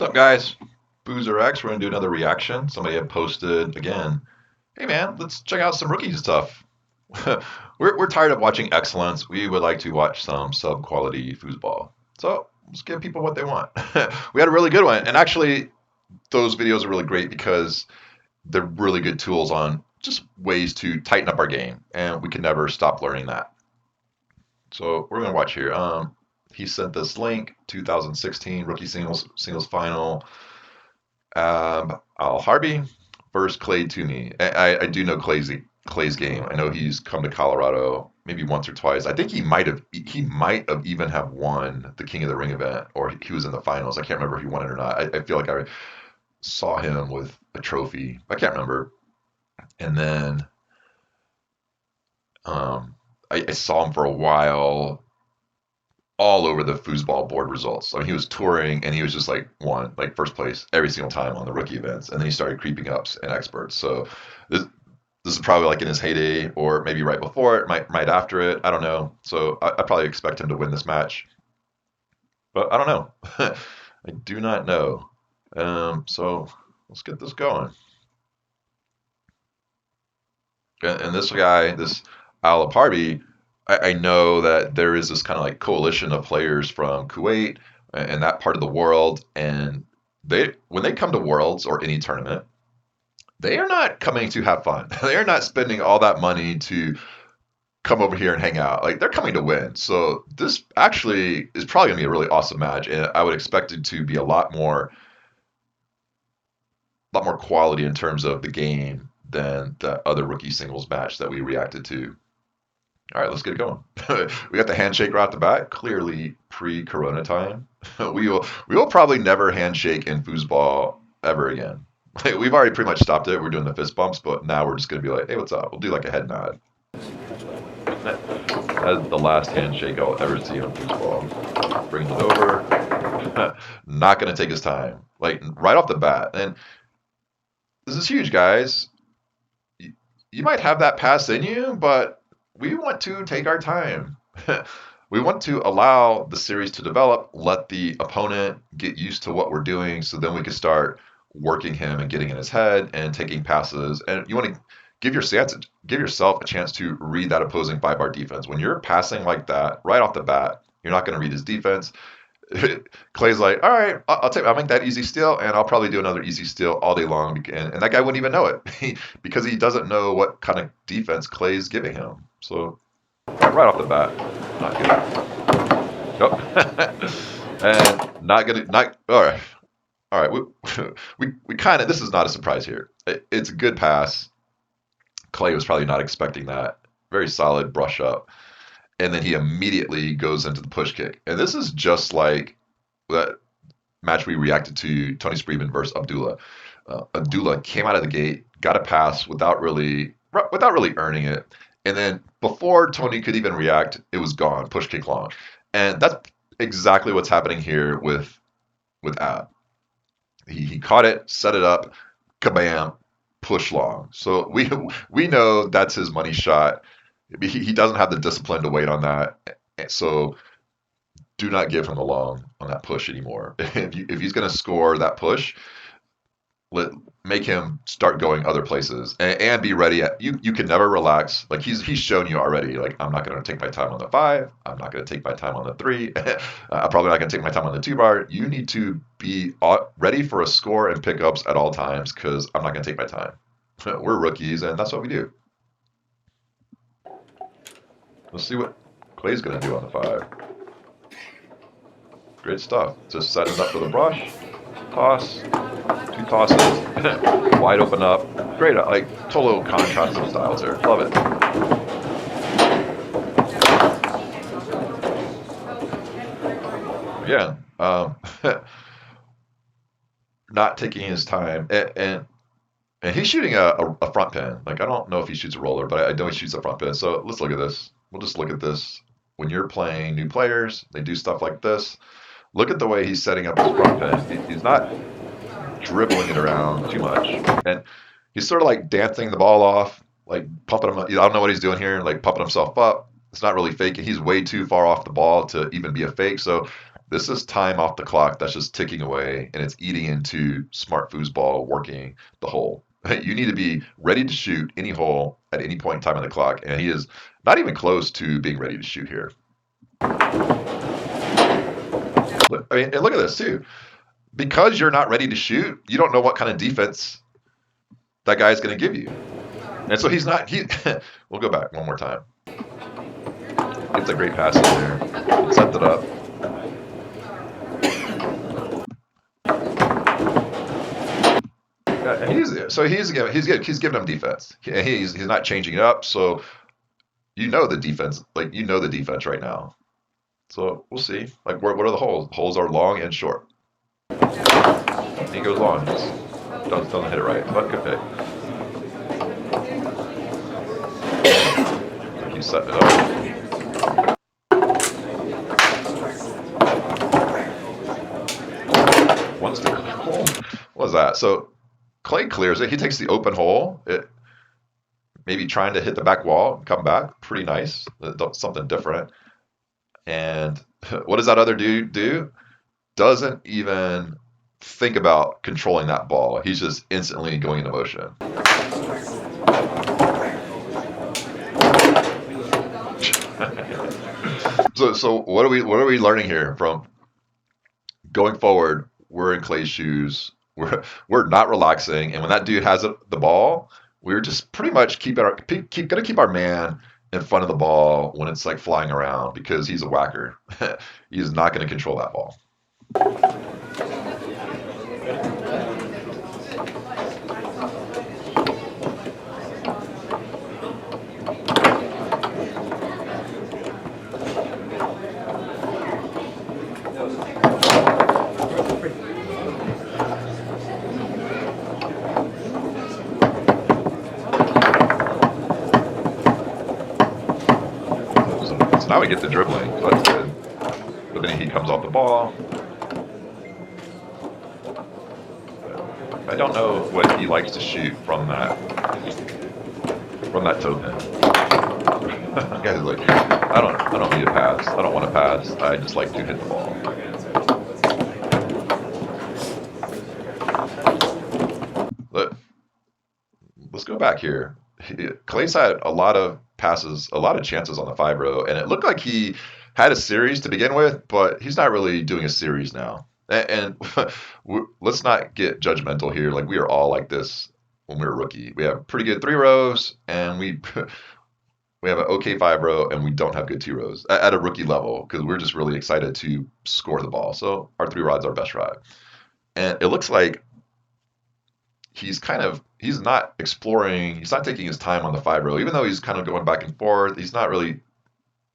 What's up, guys? FooserX. We're gonna do another reaction. Somebody had posted again. Hey, man, let's check out some rookie stuff. we're tired of watching excellence. We would like to watch some sub-quality foosball. So let's give people what they want. We had a really good one, and actually, those videos are really great because they're really good tools on just ways to tighten up our game, and we can never stop learning that. So we're gonna watch here. He sent this link, 2016 rookie singles final. Alharbi versus Tumey. I do know Clay's game. I know he's come to Colorado maybe once or twice. I think he might have even have won the King of the Ring event, or he was in the finals. I can't remember if he won it or not. I feel like I saw him with a trophy. I can't remember. And then I saw him for a while all over the foosball board results. I mean, he was touring and he was just like first place every single time on the rookie events, and then he started creeping up in experts. So this is probably like in his heyday, or maybe right before it, might after it. I don't know. So I probably expect him to win this match, but I don't know. I do not know. So let's get this going. And this guy, this Alharbi, I know that there is this kind of like coalition of players from Kuwait and that part of the world, and when they come to Worlds or any tournament, they are not coming to have fun. They are not spending all that money to come over here and hang out. Like, they're coming to win. So this actually is probably gonna be a really awesome match, and I would expect it to be a lot more quality in terms of the game than the other rookie singles match that we reacted to. All right, let's get it going. We got the handshake right off the bat, clearly pre-Corona time. We will probably never handshake in foosball ever again. We've already pretty much stopped it. We're doing the fist bumps, but now we're just gonna be like, hey, what's up? We'll do like a head nod. That's the last handshake I'll ever see on foosball. Brings it over. Not gonna take his time, like right off the bat. And this is huge, guys. You might have that pass in you, but we want to take our time. We want to allow the series to develop, let the opponent get used to what we're doing, so then we can start working him and getting in his head and taking passes. And you want to give yourself a chance to read that opposing 5-bar defense. When you're passing like that right off the bat, you're not going to read his defense. Clay's like, all right, I'll make that easy steal, and I'll probably do another easy steal all day long, and that guy wouldn't even know it because he doesn't know what kind of defense Clay's giving him. So right off the bat, not good. Oh. And not all right. All right, we kind of, this is not a surprise here. It's a good pass. Clay was probably not expecting that. Very solid brush up. And then he immediately goes into the push kick. And this is just like that match we reacted to, Tony Spreeman versus Abdullah. Abdullah came out of the gate, got a pass without really earning it. And then before Tony could even react, it was gone, push kick long. And that's exactly what's happening here with Ab. He caught it, set it up, kabam, push long. So we know that's his money shot. He doesn't have the discipline to wait on that. So do not give him the long on that push anymore. If he's going to score that push, make him start going other places and be ready. You can never relax. Like he's shown you already. Like, I'm not going to take my time on the 5. I'm not going to take my time on the 3. I'm probably not going to take my time on the 2-bar. You need to be ready for a score and pickups at all times, because I'm not going to take my time. We're rookies, and that's what we do. Let's see what Clay's going to do on the 5. Great stuff. Just setting up for the brush. Toss. 2 tosses. Wide open up. Great. Like, total contrast of styles here. Love it. Again, not taking his time. And he's shooting a front pin. Like, I don't know if he shoots a roller, but I know he shoots a front pin. So let's look at this. We'll just look at this. When you're playing new players, they do stuff like this. Look at the way he's setting up his front pin. He's not dribbling it around too much. And he's sort of like dancing the ball off, like pumping him up. I don't know what he's doing here, like pumping himself up. It's not really faking. He's way too far off the ball to even be a fake. So This is time off the clock that's just ticking away, and it's eating into smart foosball working the hole. You need to be ready to shoot any hole at any point in time on the clock, and he is not even close to being ready to shoot here. I mean, and look at this too. Because you're not ready to shoot, you don't know what kind of defense that guy's going to give you. And so he's not. We'll go back one more time. Gets a great pass in there. Set it up. He's giving him defense. He's not changing it up. So you know the defense. Like you know the defense right now. So we'll see. Like what are the holes? The holes are long and short. He goes long. Doesn't hit it right. But good pick. He's setting it up. One stick. What was that? So Clay clears it. He takes the open hole. Maybe trying to hit the back wall, come back. Pretty nice. Something different. And what does that other dude do? Doesn't even think about controlling that ball. He's just instantly going into motion. So what are we learning here from going forward? We're in Clay's shoes. We're not relaxing, and when that dude has the ball, we're just pretty much gonna keep our man in front of the ball when it's like flying around because he's a whacker. He's not going to control that ball. Now we get the dribbling, so that's good. But then he comes off the ball. I don't know what he likes to shoot from that toe pin. Guy's like, I don't need a pass. I don't want to pass. I just like to hit the ball. Let's go back here. Clay's had a lot of passes, a lot of chances on the 5-row, and it looked like he had a series to begin with, but he's not really doing a series now. And let's not get judgmental here. Like we are all like this when we were rookie. We have pretty good 3-rows, and we have an okay 5-row, and we don't have good 2-rows at a rookie level because we're just really excited to score the ball. So our 3-rod's our best rod, and it looks like he's not exploring, he's not taking his time on the 5-row, even though he's kind of going back and forth. He's not really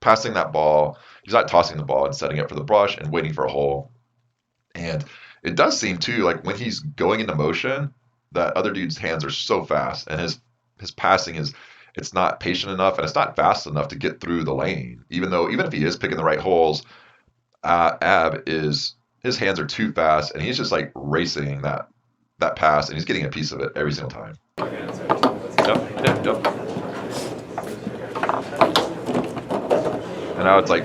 passing that ball. He's not tossing the ball and setting it for the brush and waiting for a hole. And it does seem too, like when he's going into motion, that other dude's hands are so fast and his passing it's not patient enough and it's not fast enough to get through the lane. Even if he is picking the right holes, his hands are too fast and he's just like racing that pass, and he's getting a piece of it every single time. Yep. And now it's like,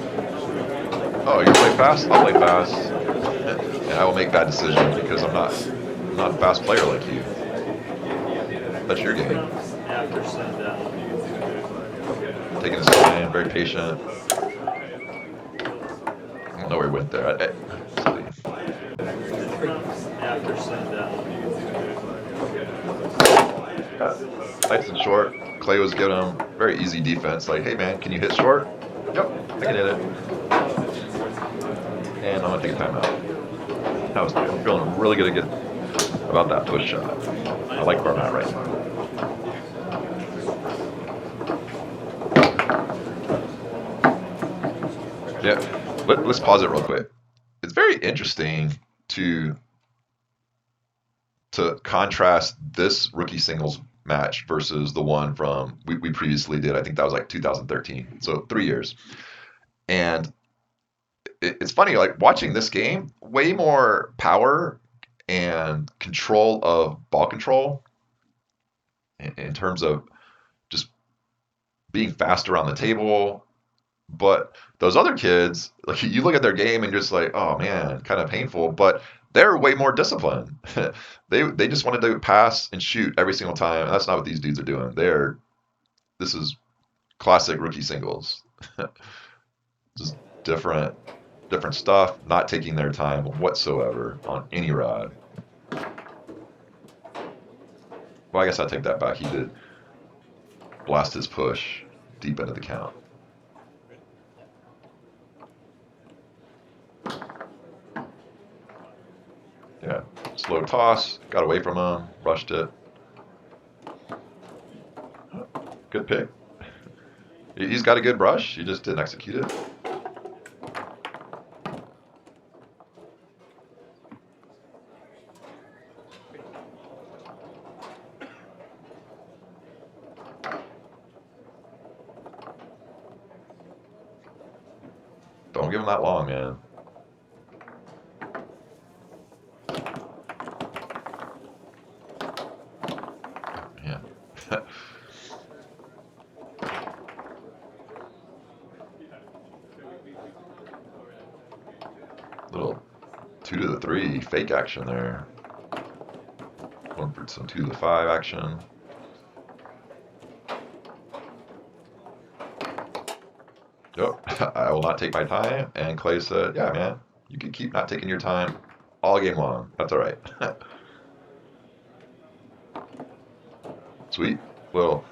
oh, you play fast? I'll play fast. And I will make bad decisions because I'm not a fast player like you. That's your game. Taking his time, very patient. I don't know where he went there. Nice and short. Clay was giving him very easy defense. Like, hey man, can you hit short? Yep, I can hit it. And I'm gonna take a timeout. That was good. I'm feeling really good about that push shot. I like where I'm at right now. Yeah, let's pause it real quick. It's very interesting to contrast this rookie singles match versus the one from we previously did. I think that was like 2013, so 3 years. And it's funny, like watching this game, way more power and control of ball control in terms of just being faster on the table, But those other kids, like you look at their game and you're just like, oh man, kind of painful. But they're way more disciplined. They just wanted to pass and shoot every single time, and that's not what these dudes are doing. This is classic rookie singles. Just different stuff, not taking their time whatsoever on any rod. Well, I guess I take that back. He did blast his push deep into the count. Yeah, slow toss, got away from him, rushed it. Good pick. He's got a good brush, he just didn't execute it. Don't give him that long, man. Man. Little 2 to the 3 fake action there. Going for some 2 to the 5 action. Yep, I will not take my time. And Clay said, yeah, man, you can keep not taking your time all game long. That's all right. Sweet. Well,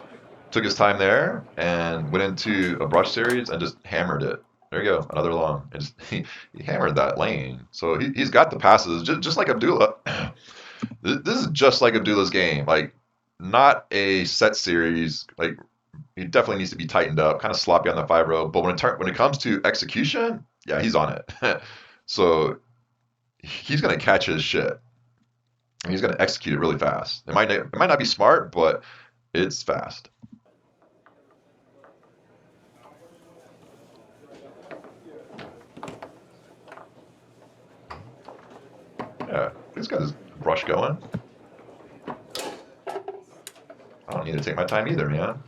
took his time there and went into a brush series and just hammered it. There you go, another long. And just, he hammered that lane. So he's got the passes, just like Abdullah. This is just like Abdullah's game. Like, not a set series. Like, he definitely needs to be tightened up, kind of sloppy on the 5-row. But when it comes to execution, yeah, he's on it. So he's gonna catch his shit. He's gonna execute it really fast. It might not be smart, but it's fast. Yeah, he's got his brush going. I don't need to take my time either, man.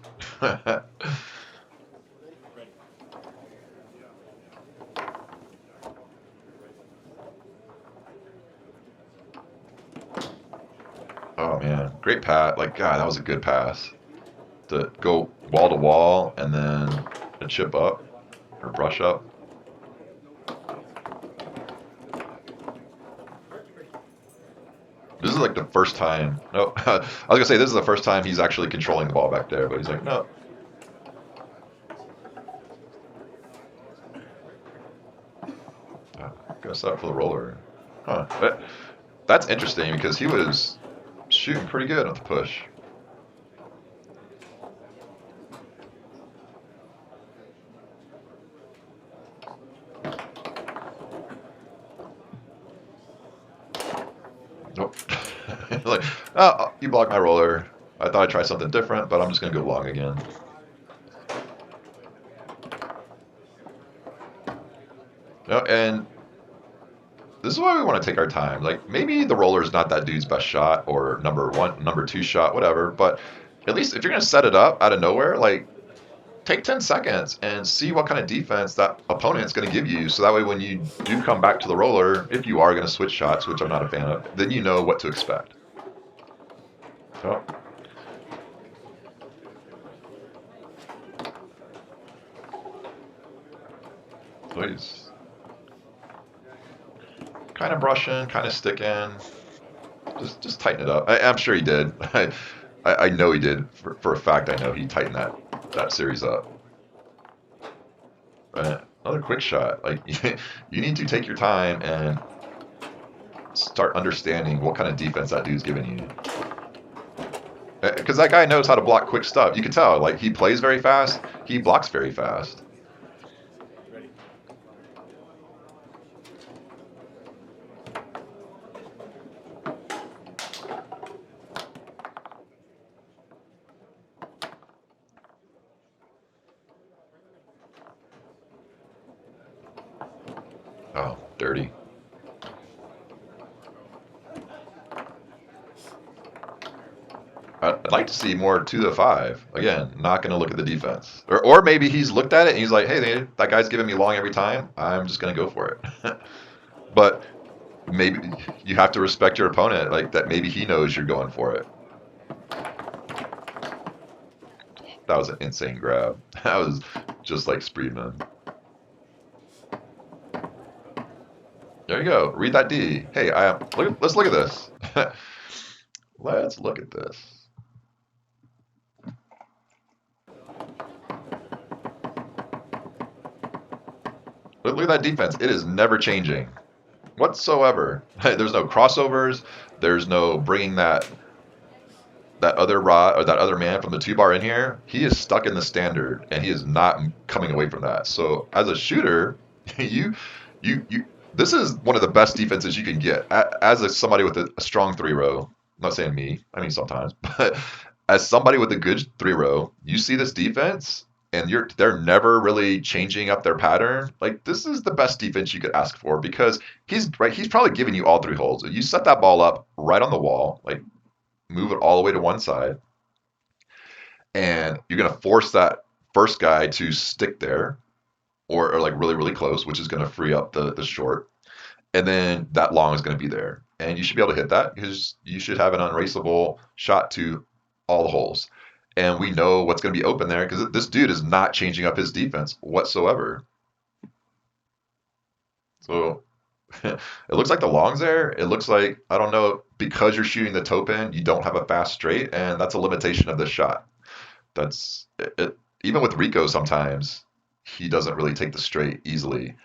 Oh man, great pass. Like God, that was a good pass. To go wall to wall and then a chip up or brush up. This is like the first time. No, I was gonna say this is the first time he's actually controlling the ball back there, but he's like, no. Gonna set up for the roller. Huh. That's interesting because he was shooting pretty good on the push. Nope. Like, oh, you blocked my roller. I thought I'd try something different, but I'm just gonna go long again. No, and this is why we want to take our time. Like maybe the roller is not that dude's best shot or number one, number two shot, whatever. But at least if you're gonna set it up out of nowhere, like take 10 seconds and see what kind of defense that opponent's gonna give you. So that way, when you do come back to the roller, if you are gonna switch shots, which I'm not a fan of, then you know what to expect. Oh. Please. Kind of brushing, kind of sticking. Just tighten it up. I'm sure he did. I know he did. For a fact, I know he tightened that series up. Another quick shot. Like you need to take your time and start understanding what kind of defense that dude's giving you. Because that guy knows how to block quick stuff. You can tell. Like he plays very fast. He blocks very fast. Oh, dirty. I'd like to see more 2 to 5. Again, not going to look at the defense. Or maybe he's looked at it and he's like, hey, that guy's giving me long every time. I'm just going to go for it. But maybe you have to respect your opponent, like that maybe he knows you're going for it. That was an insane grab. That was just like Spreedman. There you go. Read that D. Hey, let's look at this. Let's look at this. Look at that defense. It is never changing whatsoever. There's no crossovers. There's no bringing that other rod or that other man from the 2 bar in here. He is stuck in the standard, and he is not coming away from that. So as a shooter, you this is one of the best defenses you can get as somebody with a strong 3-row. I'm not saying me. I mean sometimes, but as somebody with a good 3-row, you see this defense, and they're never really changing up their pattern. Like, this is the best defense you could ask for, because he's probably giving you all 3 holes. You set that ball up right on the wall, like move it all the way to one side, and you're going to force that first guy to stick there, or like really, really close, which is going to free up the short. And then that long is going to be there. And you should be able to hit that, because you should have an unraceable shot to all the holes. And we know what's going to be open there, because this dude is not changing up his defense whatsoever. So it looks like the long's there. It looks like, I don't know, because you're shooting the toe pin, you don't have a fast straight, and that's a limitation of this shot. That's it. Even with Rico, sometimes he doesn't really take the straight easily.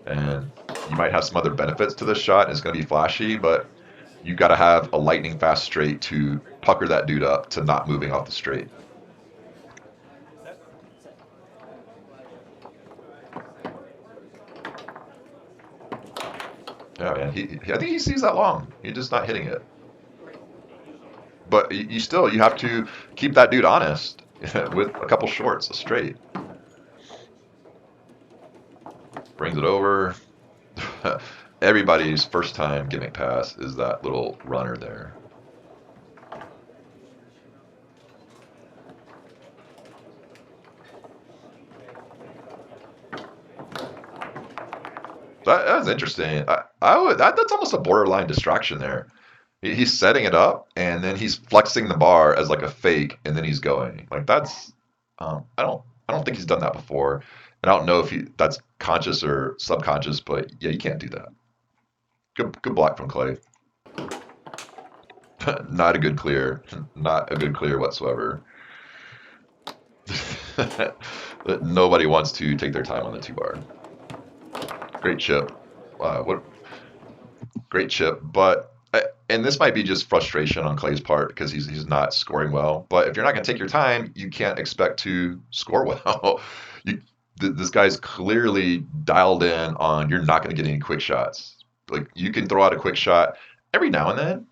And you might have some other benefits to this shot. It's going to be flashy, but you got to have a lightning fast straight to pucker that dude up to not moving off the straight. Yeah, man. I think he sees that long. He's just not hitting it. But you have to keep that dude honest with a couple shorts, a straight. Brings it over. Everybody's first time gimmick pass is that little runner there. That's interesting. That's almost a borderline distraction there. He's setting it up, and then he's flexing the bar as like a fake, and then he's going. Like, that's I don't think he's done that before. And I don't know if that's conscious or subconscious, but yeah, you can't do that. Good block from Clay. Not a good clear. Not a good clear whatsoever. Nobody wants to take their time on the 2-bar. Great chip. What great chip. But and this might be just frustration on Clay's part, because he's not scoring well. But if you're not going to take your time, you can't expect to score well. This guy's clearly dialed in on, you're not going to get any quick shots. Like, you can throw out a quick shot every now and then.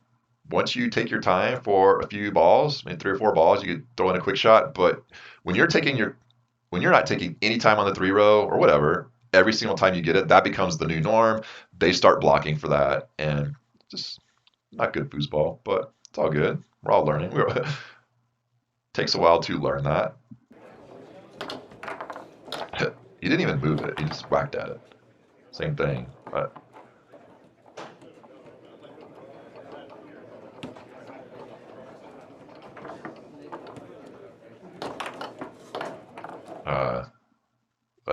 Once you take your time for a few balls, maybe 3 or 4 balls, you can throw in a quick shot. But when you're not taking any time on the 3-row or whatever, every single time you get it, that becomes the new norm. They start blocking for that, and just not good foosball, but it's all good. We're all learning. Takes a while to learn that. He didn't even move it. He just whacked at it. Same thing. But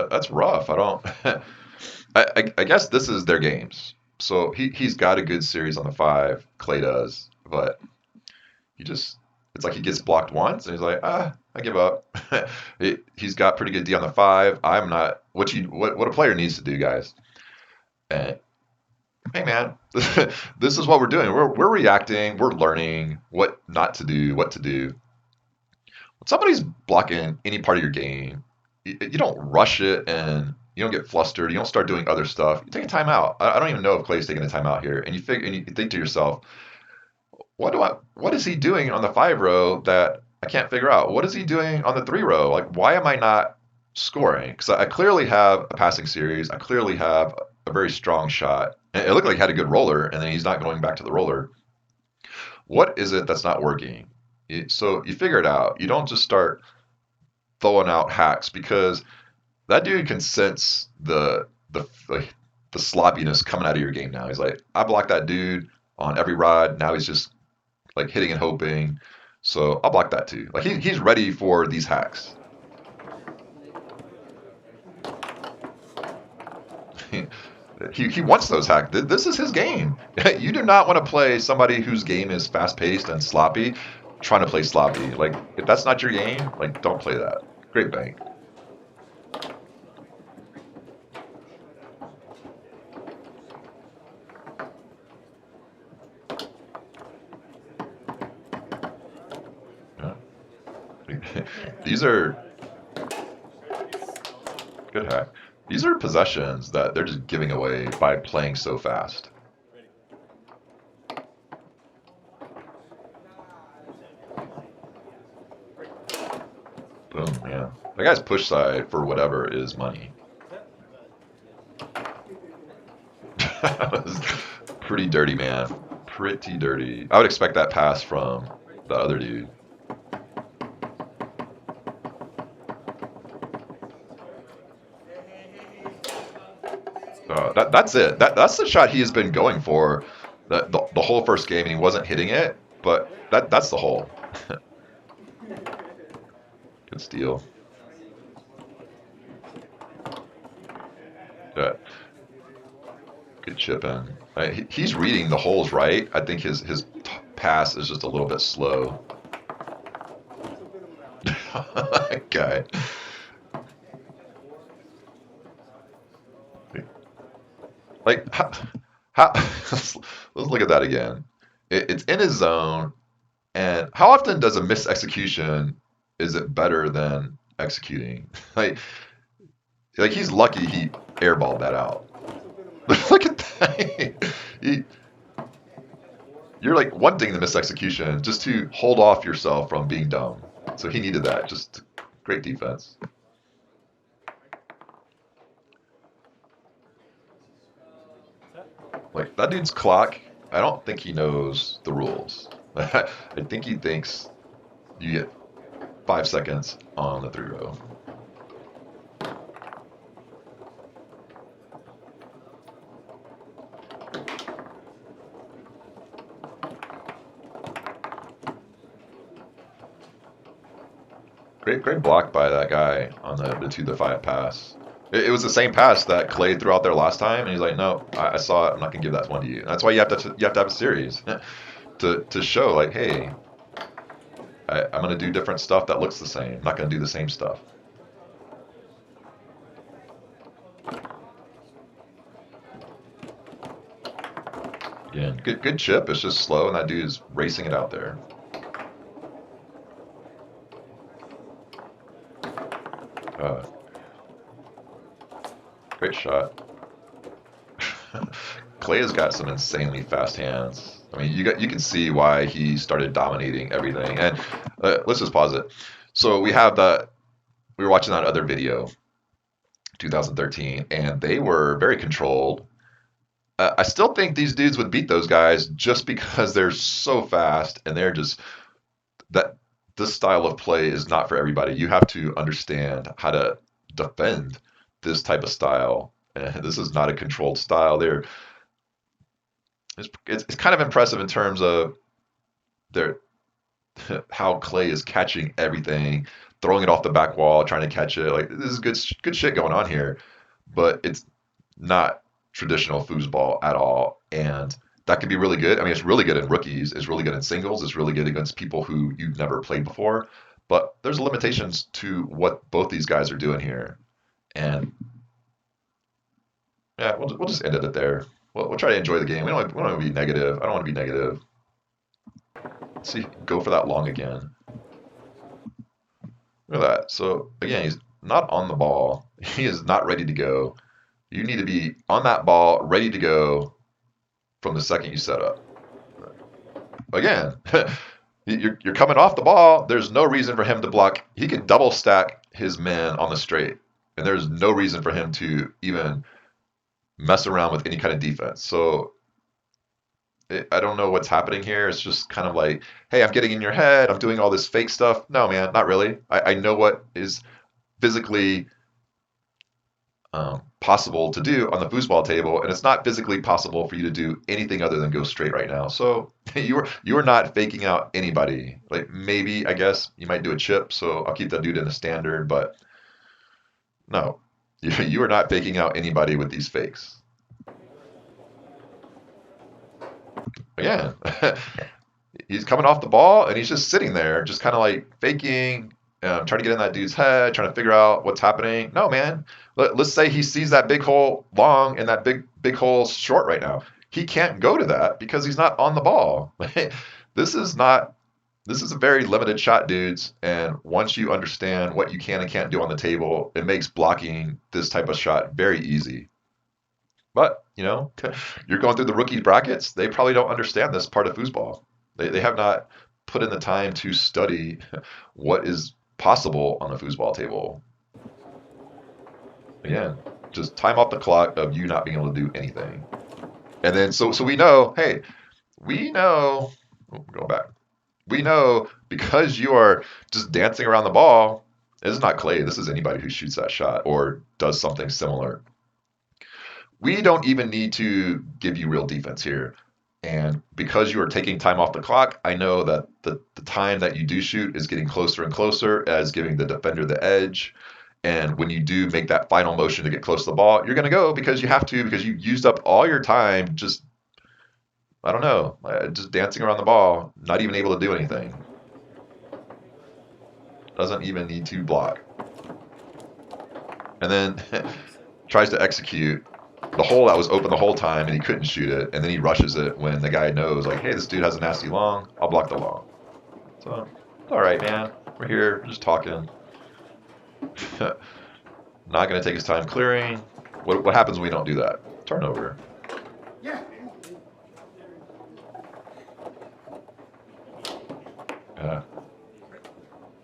that's rough. I don't. I guess this is their games. So he's got a good series on the 5. Clay does, but it's like he gets blocked once, and he's like, I give up. He's got pretty good D on the 5. I'm not. What a player needs to do, guys. And hey, man, this is what we're doing. We're reacting. We're learning what not to do, what to do. When somebody's blocking any part of your game, you don't rush it, and you don't get flustered. You don't start doing other stuff. You take a timeout. I don't even know if Clay's taking a timeout here. And you think to yourself, what is he doing on the 5-row that I can't figure out? What is he doing on the 3-row? Like, why am I not scoring? Because I clearly have a passing series. I clearly have a very strong shot. And it looked like he had a good roller, and then he's not going back to the roller. What is it that's not working? So you figure it out. You don't just start throwing out hacks because that dude can sense the sloppiness coming out of your game now. He's like, I blocked that dude on every rod. Now he's just like hitting and hoping. So I'll block that too. Like he's ready for these hacks. He wants those hacks. This is his game. You do not want to play somebody whose game is fast paced and sloppy, trying to play sloppy. Like if that's not your game, like don't play that. Great bank. Yeah. These are good hack. These are possessions that they're just giving away by playing so fast. Boom, yeah. That guy's push side for whatever is money. That was pretty dirty, man. Pretty dirty. I would expect that pass from the other dude. That's it. That's the shot he has been going for the whole first game, and he wasn't hitting it. But that's the hole. Good steal. Yeah. Good chip in. He's reading the holes right. I think his pass is just a little bit slow. Guy. Like, let's look at that again. It's in his zone, and how often does a missed execution is it better than executing? Like he's lucky he airballed that out. Look at that. You're like wanting the missed execution just to hold off yourself from being dumb. So he needed that. Just great defense. Like that dude's clock, I don't think he knows the rules. I think he thinks you get 5 seconds on the 3-row. Great block by that guy on the 2-5 pass. It was the same pass that Clay threw out there last time, and he's like, "No, I saw it. I'm not gonna give that one to you." And that's why you have to have a series to show like, "Hey, I'm gonna do different stuff that looks the same. I'm not gonna do the same stuff." Again, good chip. It's just slow, and that dude is racing it out there. Uh, Great shot. Clay has got some insanely fast hands. I mean, you can see why he started dominating everything. And let's just pause it. So we were watching that other video, 2013, and they were very controlled. I still think these dudes would beat those guys just because they're so fast and they're just that this style of play is not for everybody. You have to understand how to defend this type of style. And this is not a controlled style. It's kind of impressive in terms of their how Clay is catching everything, throwing it off the back wall, trying to catch it. Like this is good shit going on here, but it's not traditional foosball at all. And that can be really good. I mean, it's really good in rookies. It's really good in singles. It's really good against people who you've never played before. But there's limitations to what both these guys are doing here. And yeah, we'll just end it there. We'll try to enjoy the game. We don't want to be negative. I don't want to be negative. Let's see, go for that long again. Look at that. So again, he's not on the ball. He is not ready to go. You need to be on that ball, ready to go from the second you set up. Again, you're coming off the ball. There's no reason for him to block. He can double stack his men on the straight, and there's no reason for him to even mess around with any kind of defense. So I don't know what's happening here. It's just kind of like, hey, I'm getting in your head. I'm doing all this fake stuff. No, man, not really. I know what is physically possible to do on the foosball table, and it's not physically possible for you to do anything other than go straight right now. So you are not faking out anybody. Like maybe I guess you might do a chip, so I'll keep that dude in a standard, but no, you are not faking out anybody with these fakes. Again, he's coming off the ball and he's just sitting there, just kind of like faking, trying to get in that dude's head, trying to figure out what's happening. No, man. Let's say he sees that big hole long and that big hole short right now. He can't go to that because he's not on the ball. This is not. This is a very limited shot, dudes. And once you understand what you can and can't do on the table, it makes blocking this type of shot very easy. But, you're going through the rookie brackets. They probably don't understand this part of foosball. They have not put in the time to study what is possible on the foosball table. Again, just time off the clock of you not being able to do anything. And then, so we know, hey, we know, go back. We know because you are just dancing around the ball. This is not Clay. This is anybody who shoots that shot or does something similar. We don't even need to give you real defense here. And because you are taking time off the clock, I know that the time that you do shoot is getting closer and closer as giving the defender the edge. And when you do make that final motion to get close to the ball, you're going to go because you have to, because you used up all your time just, I don't know, just dancing around the ball, not even able to do anything. Doesn't even need to block. And then tries to execute the hole that was open the whole time and he couldn't shoot it, and then he rushes it when the guy knows, like, hey, this dude has a nasty long, I'll block the long. So, it's all right, man. We're here, we're just talking. Not going to take his time clearing. What happens when we don't do that? Turnover. Yeah.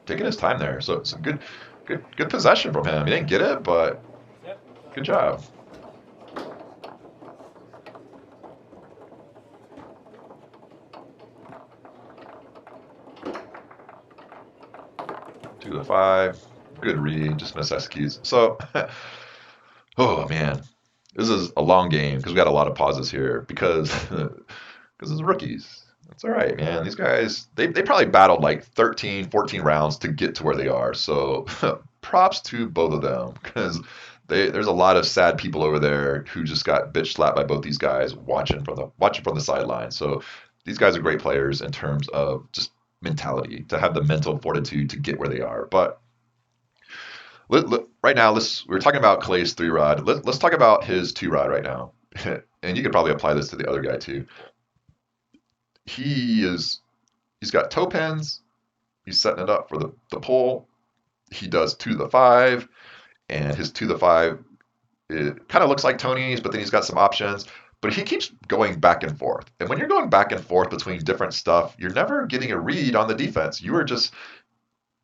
Taking his time there. So it's a good possession from him. He didn't get it, but good job. To the 5. Good read. Just miss executes. So, oh man, this is a long game because we got a lot of pauses here because it's rookies. That's all right, man. These guys, they probably battled like 13, 14 rounds to get to where they are. So props to both of them because there's a lot of sad people over there who just got bitch slapped by both these guys watching from the sideline. So these guys are great players in terms of just mentality, to have the mental fortitude to get where they are. But right now, we're talking about Clay's 3-rod. Let's talk about his 2-rod right now. And you could probably apply this to the other guy too. He's got toe pins. He's setting it up for the pull. He does 2 to the 5, and his 2 to the 5, it kind of looks like Tony's, but then he's got some options. But he keeps going back and forth. And when you're going back and forth between different stuff, you're never getting a read on the defense. You are just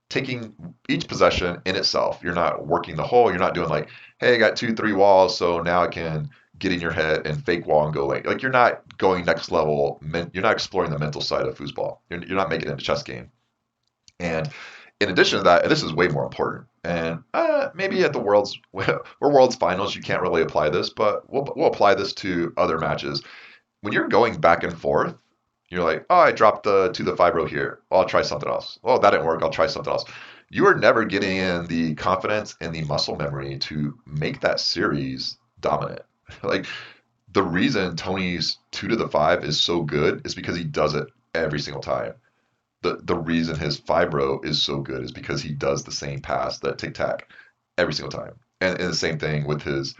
taking each possession in itself. You're not working the hole. You're not doing like, hey, I got 2, 3 walls, so now I can get in your head and fake wall and go like you're not going next level. You're not exploring the mental side of foosball. You're not making it a chess game. And in addition to that, and this is way more important, and maybe at the world's finals you can't really apply this, but we'll apply this to other matches. When you're going back and forth, you're like, oh, I dropped the 2 to the 5 row here. Oh, I'll try something else. Oh, that didn't work. I'll try something else. You are never getting in the confidence and the muscle memory to make that series dominant. Like the reason Tony's 2 to the 5 is so good is because he does it every single time. The reason his 5 row is so good is because he does the same pass, that tic tac, every single time. And the same thing with his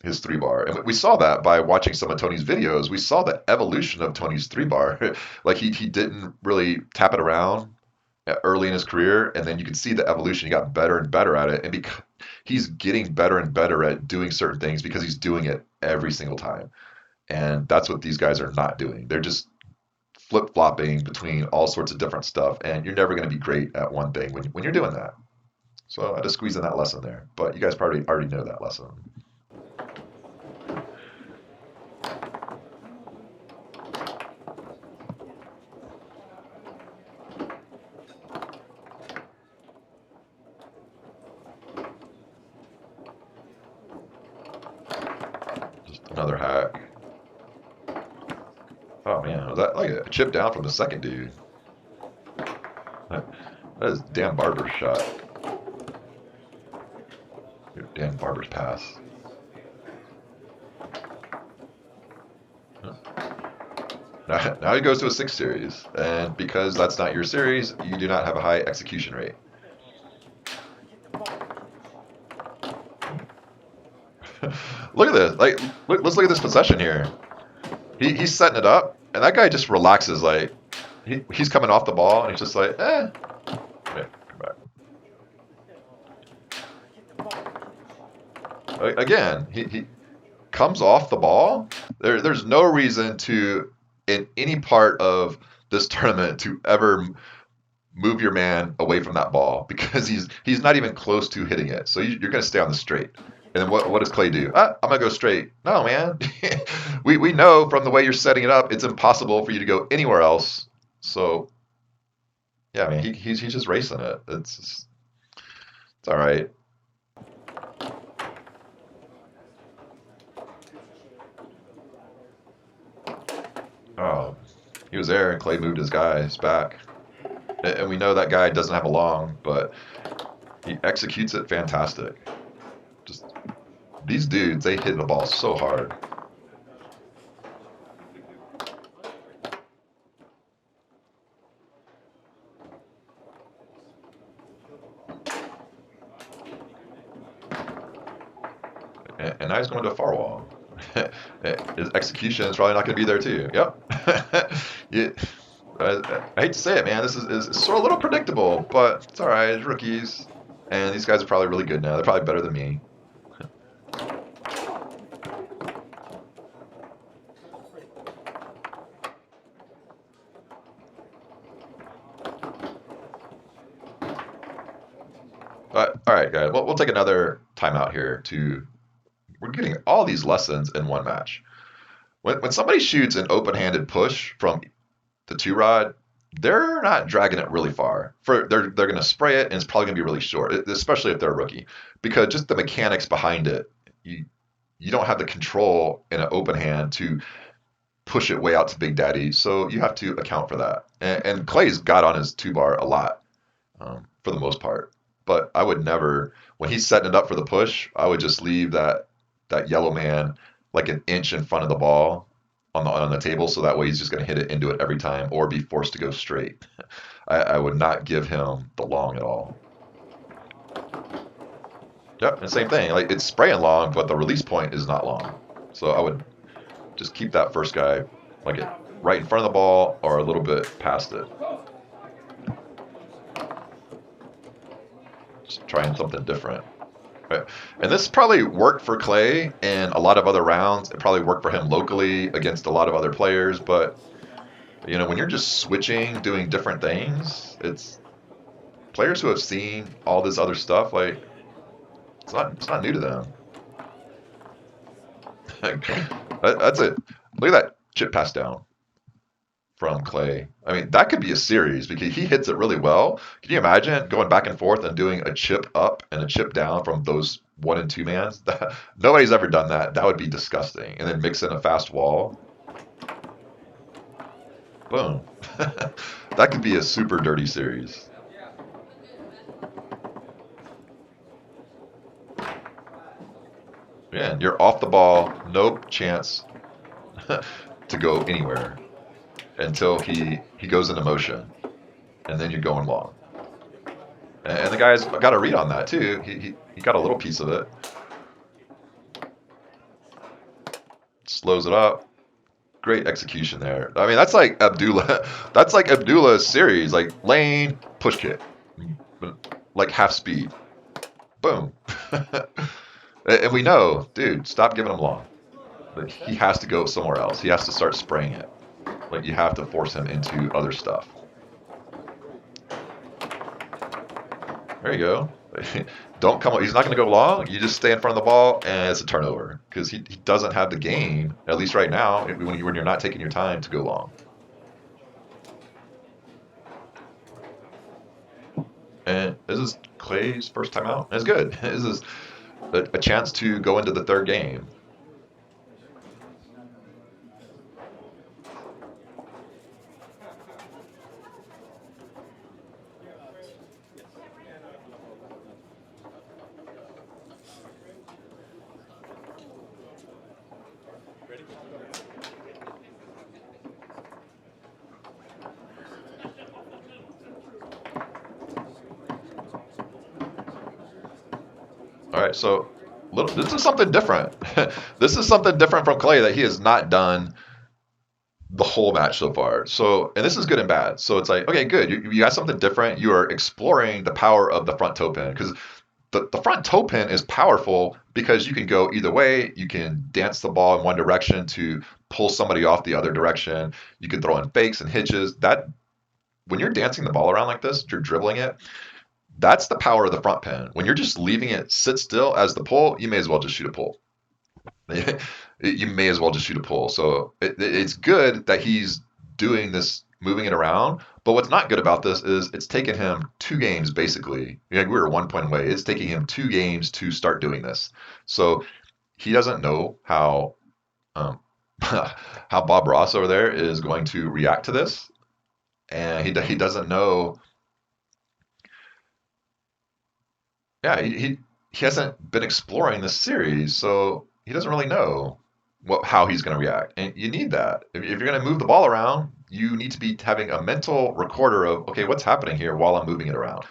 3-bar. And we saw that by watching some of Tony's videos. We saw the evolution of Tony's 3-bar. Like he didn't really tap it around early in his career, and then you can see the evolution. He got better and better at it, and because he's getting better and better at doing certain things because he's doing it every single time. And that's what these guys are not doing. They're just flip-flopping between all sorts of different stuff, and you're never going to be great at one thing when you're doing that. So I had to squeeze in that lesson there, but you guys probably already know that lesson. Was that like a chip down from the second dude? That is Dan Barber's shot. Dan Barber's pass. Now he goes to a 6 series, and because that's not your series, you do not have a high execution rate. Look at this. Like, let's look at this possession here. He's setting it up, and that guy just relaxes. Like, he's coming off the ball, and he's just like, eh. Wait, come back. Again, he comes off the ball. There's no reason to, in any part of this tournament, to ever move your man away from that ball because he's not even close to hitting it. So you're going to stay on the straight. And then what does Clay do? I'm going to go straight. No, man. we know from the way you're setting it up, it's impossible for you to go anywhere else. So, yeah, I mean, he's just racing it. It's all right. Oh, he was there, and Clay moved his guys back. And we know that guy doesn't have a long, but he executes it fantastic. Just these dudes, they hit the ball so hard. And now he's going to a far wall. His execution is probably not going to be there too. Yep. Yeah. I hate to say it, man. This is sort of a little predictable, but it's all right. It's rookies, and these guys are probably really good now. They're probably better than me. But all right, guys. We'll take another timeout here. We're getting all these lessons in one match. When somebody shoots an open-handed push from the 2-rod, they're not dragging it really far. They're going to spray it, and it's probably going to be really short, especially if they're a rookie, because just the mechanics behind it, you don't have the control in an open hand to push it way out to Big Daddy, so you have to account for that. And Clay's got on his 2-bar a lot, for the most part. But I would never, when he's setting it up for the push, I would just leave that yellow man like an inch in front of the ball on the table, so that way he's just going to hit it into it every time or be forced to go straight. I would not give him the long at all. Yep, and same thing. Like, it's spraying long, but the release point is not long. So I would just keep that first guy like it right in front of the ball or a little bit past it. Just trying something different. Right. And this probably worked for Clay in a lot of other rounds. It probably worked for him locally against a lot of other players. But, you know, when you're just switching, doing different things, it's players who have seen all this other stuff, like, it's not new to them. That's it. Look at that chip pass down from Clay. I mean, that could be a series because he hits it really well. Can you imagine going back and forth and doing a chip up and a chip down from those 1 and 2 mans? Nobody's ever done that. That would be disgusting. And then mix in a fast wall. Boom. That could be a super dirty series. Yeah, you're off the ball, no chance to go anywhere until he goes into motion, and then you're going long. And the guy's got a read on that too. He got a little piece of it. Slows it up. Great execution there. I mean, that's like Abdullah. That's like Abdullah's series, like lane, push kick, like half speed. Boom. And we know, dude, stop giving him long. But he has to go somewhere else. He has to start spraying it. Like, you have to force him into other stuff. There you go. Don't come. He's not going to go long. You just stay in front of the ball, and it's a turnover because he doesn't have the game, at least right now, when you're not taking your time to go long. And this is Clay's first time out. It's good. This is a chance to go into the third game. All right, so this is something different. This is something different from Clay that he has not done the whole match so far. So, and this is good and bad. So it's like, okay, good. You got something different. You are exploring the power of the front toe pin because the front toe pin is powerful because you can go either way. You can dance the ball in one direction to pull somebody off the other direction. You can throw in fakes and hitches. That when you're dancing the ball around like this, you're dribbling it. That's the power of the front pin. When you're just leaving it sit still as the pull, you may as well just shoot a pull. You may as well just shoot a pull. So it's good that he's doing this, moving it around. But what's not good about this is it's taken him 2 games basically. We were 1 point away. It's taking him 2 games to start doing this. So he doesn't know how how Bob Ross over there is going to react to this, and he doesn't know. Yeah, he hasn't been exploring this series, so he doesn't really know how he's going to react. And you need that. If you're going to move the ball around, you need to be having a mental recorder of, okay, what's happening here while I'm moving it around.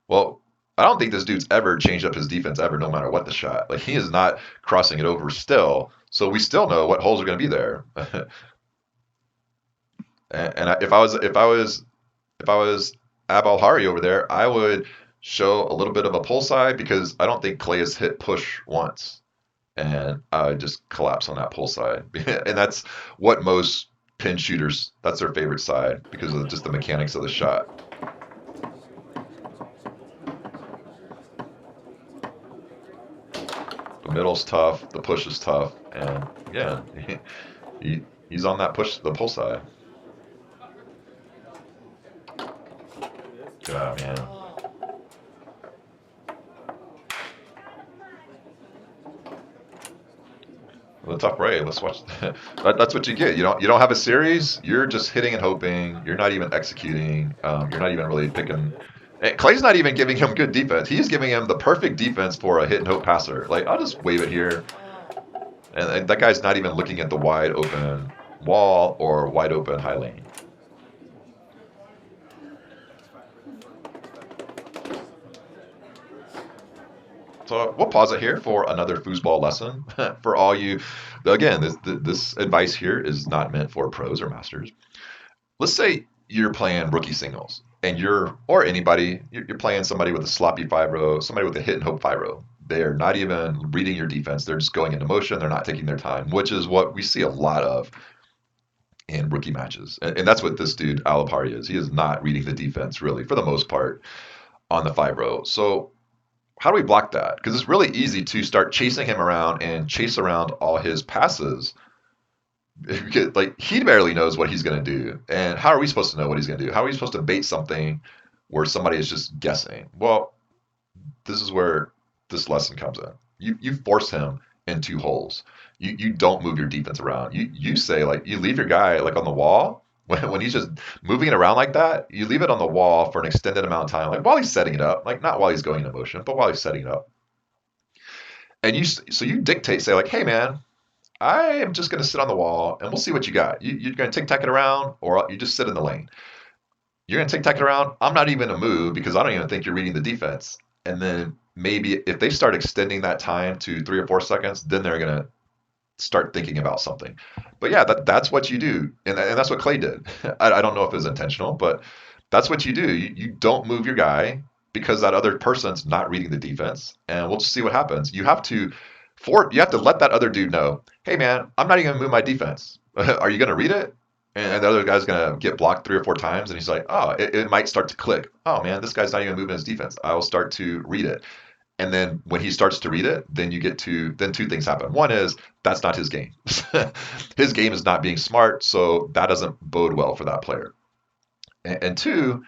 Well, I don't think this dude's ever changed up his defense ever, no matter what the shot. Like he is not crossing it over still, so we still know what holes are going to be there. If I was Ab Alharbi over there, I would show a little bit of a pull side because I don't think Clay has hit push once, and I just collapse on that pull side. And that's what most pin shooters, that's their favorite side because of just the mechanics of the shot. The middle's tough, the push is tough, and yeah, he's on that push, the pull side. Get out, man. The top right. Let's watch. That's what you get. You don't have a series. You're just hitting and hoping. You're not even executing. You're not even really picking. And Clay's not even giving him good defense. He's giving him the perfect defense for a hit and hope passer. Like I'll just wave it here, and that guy's not even looking at the wide open wall or wide open high lane. So we'll pause it here for another foosball lesson for all you. Again, this advice here is not meant for pros or masters. Let's say you're playing rookie singles and or anybody, you're playing somebody with a sloppy 5-row, somebody with a hit and hope 5-row. They're not even reading your defense. They're just going into motion. They're not taking their time, which is what we see a lot of in rookie matches. And that's what this dude, Alharbi, is. He is not reading the defense really for the most part on the 5-row. So how do we block that? Because it's really easy to start chasing him around and chase around all his passes. Like he barely knows what he's going to do, and how are we supposed to know what he's going to do? How are we supposed to bait something where somebody is just guessing? Well, this is where this lesson comes in. You force him into holes. You don't move your defense around. You say like you leave your guy like on the wall when he's just moving it around like that. You leave it on the wall for an extended amount of time, like while he's setting it up, like not while he's going into motion, but while he's setting it up. And you dictate, say like, hey man, I am just going to sit on the wall and we'll see what you got. You're going to tic-tac it around or you just sit in the lane. You're going to tic-tac it around. I'm not even going to move because I don't even think you're reading the defense. And then maybe if they start extending that time to 3 or 4 seconds, then they're going to start thinking about something. But yeah, that's what you do. And that's what Clay did. I don't know if it was intentional, but that's what you do. You don't move your guy because that other person's not reading the defense. And we'll just see what happens. You have to let that other dude know, hey man, I'm not even gonna move my defense. Are you gonna read it? And the other guy's gonna get blocked 3 or 4 times, and he's like, oh, it might start to click. Oh man, this guy's not even moving his defense. I will start to read it. And then when he starts to read it, then then 2 things happen. One is that's not his game. His game is not being smart, so that doesn't bode well for that player. And 2,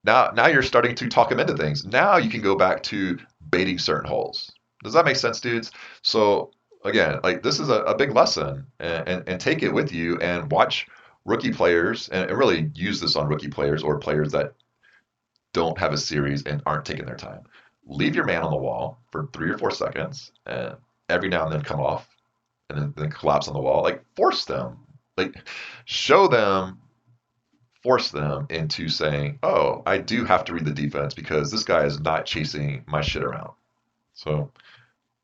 now you're starting to talk him into things. Now you can go back to baiting certain holes. Does that make sense, dudes? So again, like this is a big lesson, and take it with you and watch rookie players and really use this on rookie players or players that don't have a series and aren't taking their time. Leave your man on the wall for 3 or 4 seconds, and every now and then come off, and then collapse on the wall. Like force them, like show them, force them into saying, "Oh, I do have to read the defense because this guy is not chasing my shit around." So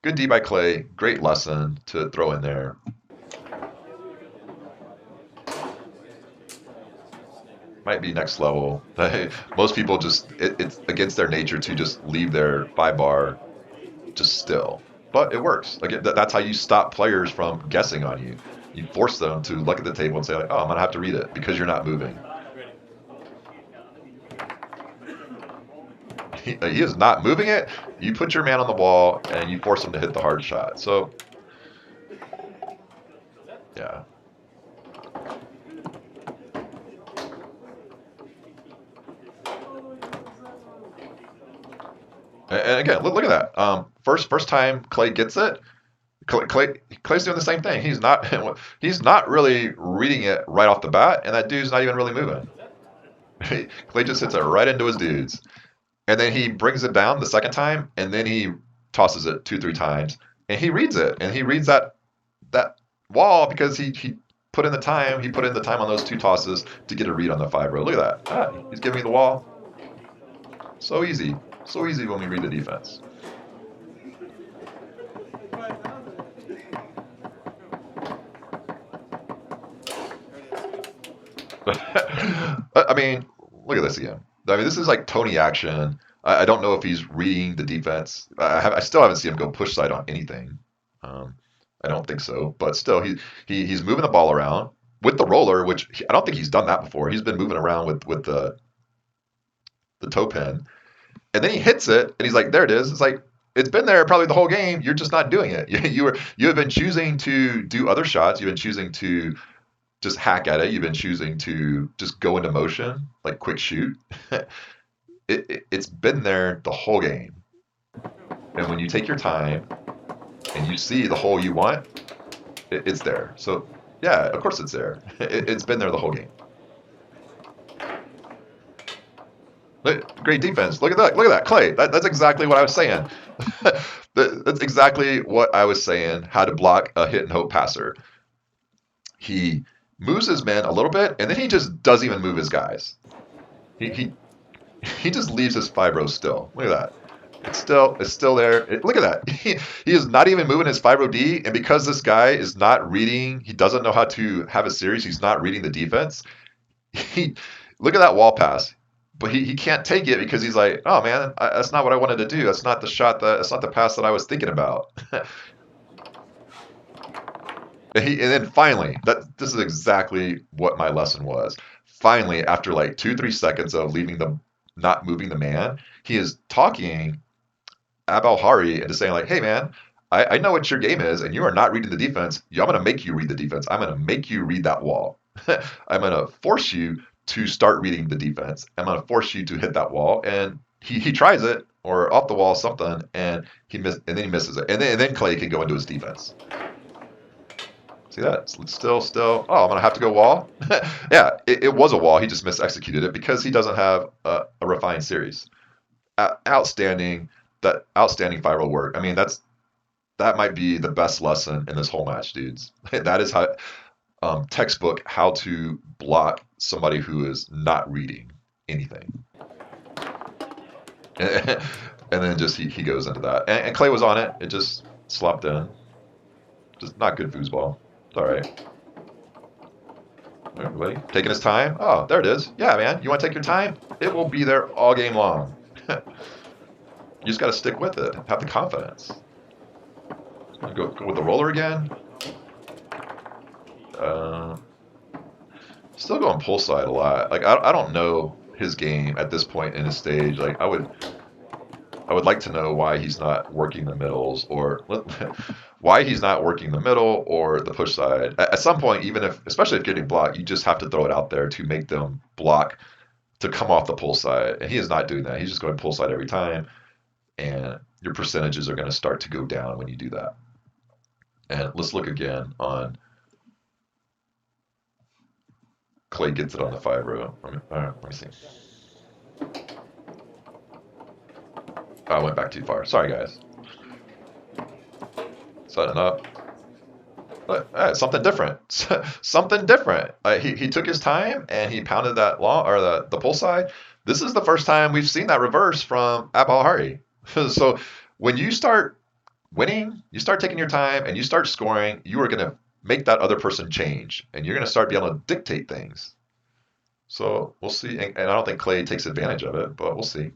Good D by Clay. Great lesson to throw in there. Might be next level. Most people just, it's against their nature to just leave their 5 bar just still. But it works. Like that's how you stop players from guessing on you. You force them to look at the table and say, like, oh, I'm going to have to read it because you're not moving. He is not moving it. You put your man on the wall and you force him to hit the hard shot. So, yeah. And again, look at that. First time Clay gets it, Clay's doing the same thing. He's not really reading it right off the bat, and that dude's not even really moving. Clay just hits it right into his dudes, and then he brings it down the second time, and then he tosses it 2-3 times, and he reads it, and he reads that wall because he put in the time. He put in the time on those 2 tosses to get a read on the 5 row. Look at that. He's giving me the wall. So easy. So easy when we read the defense. I mean, look at this again. I mean, this is like Tony action. I don't know if he's reading the defense. I still haven't seen him go push side on anything. I don't think so. But still, he's moving the ball around with the roller, which I don't think he's done that before. He's been moving around with the toe pin, and then he hits it, and he's like, "There it is." It's like it's been there probably the whole game. You're just not doing it. You have been choosing to do other shots. You've been choosing to just hack at it. You've been choosing to just go into motion, like quick shoot. It's been there the whole game. And when you take your time and you see the hole you want, it's there. So, yeah, of course it's there. It's been there the whole game. Great defense. Look at that. Look at that. Clay, that's exactly what I was saying. That's exactly what I was saying, how to block a hit and hope passer. He moves his men a little bit, and then he just doesn't even move his guys. He just leaves his 5 row still. Look at that. It's still there. Look at that. He is not even moving his 5 row D, and because this guy is not reading, he doesn't know how to have a series. He's not reading the defense. Look at that wall pass. But he can't take it because he's like, oh man, that's not what I wanted to do. That's not the shot. That's not the pass that I was thinking about. And then finally, this is exactly what my lesson was. Finally, after like 2-3 seconds of not moving the man, he is talking Alharbi into saying like, hey man, I know what your game is, and you are not reading the defense. I'm going to make you read the defense. I'm going to make you read that wall. I'm going to force you to start reading the defense. I'm going to force you to hit that wall. And he tries it, or off the wall something, and and then he misses it. And then Clay can go into his defense. See that? Still. Oh, I'm going to have to go wall? Yeah, it was a wall. He just mis-executed it because he doesn't have a refined series. Outstanding 5-row work. I mean, that might be the best lesson in this whole match, dudes. That is how textbook how to block somebody who is not reading anything. And then just he goes into that. And Clay was on it. It just slopped in. Just not good foosball. It's all right. Everybody taking his time. Oh, there it is. Yeah, man. You want to take your time? It will be there all game long. You just got to stick with it. Have the confidence. Go with the roller again. Still going pull side a lot. Like I don't know his game at this point in his stage. Like I would like to know why he's not working the middles, or why he's not working the middle or the push side. At some point, especially if getting blocked, you just have to throw it out there to make them block to come off the pull side. And he is not doing that. He's just going pull side every time, and your percentages are going to start to go down when you do that. And let's look again on Clay gets it on the 5 row. Let me see. Oh, I went back too far. Sorry, guys. Setting up. But, something different. Something different. He took his time and he pounded that long or the pull side. This is the first time we've seen that reverse from Alharbi. So when you start winning, you start taking your time and you start scoring, you are going to make that other person change, and you're going to start being able to dictate things. So we'll see. And I don't think Clay takes advantage of it, but we'll see.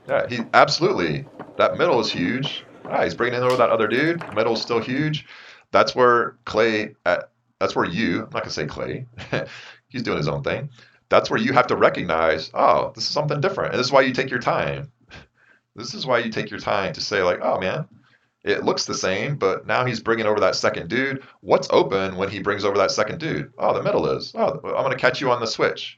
Yeah, he absolutely. That middle is huge. Ah, he's bringing in over that other dude. Middle is still huge. That's where Clay. That's where you. I'm not gonna say Clay. He's doing his own thing. That's where you have to recognize. Oh, this is something different, and this is why you take your time. This is why you take your time to say like, oh man, it looks the same, but now he's bringing over that second dude. What's open when he brings over that second dude? Oh, the middle is. Oh, I'm going to catch you on the switch.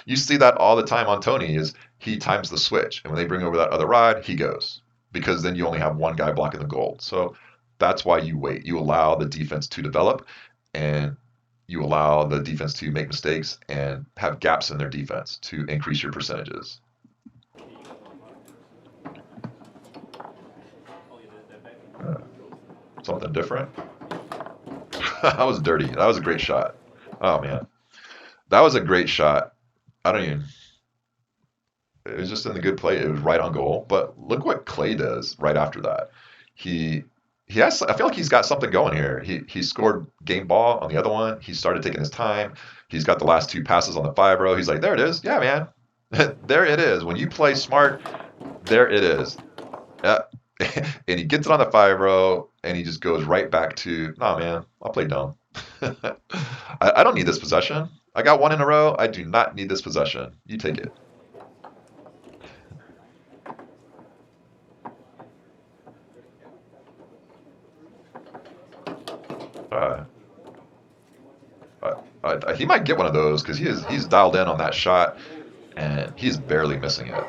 You see that all the time on Tony is he times the switch. And when they bring over that other rod, he goes. Because then you only have one guy blocking the gold. So that's why you wait. You allow the defense to develop, and you allow the defense to make mistakes and have gaps in their defense to increase your percentages. Something different. That was dirty. That was a great shot. Oh man, that was a great shot. I don't even. It was just in the good play. It was right on goal. But look what Clay does right after that. He he has. I feel like he's got something going here. He scored game ball on the other one. He started taking his time. He's got the last two passes on the 5-row. He's like, there it is. Yeah, man. There it is. When you play smart, there it is. Yeah. And he gets it on the 5-row, and he just goes right back to, no, man, I'll play dumb. I don't need this possession. I got one in a row. I do not need this possession. You take it. Uh, he might get one of those because he's dialed in on that shot, and he's barely missing it.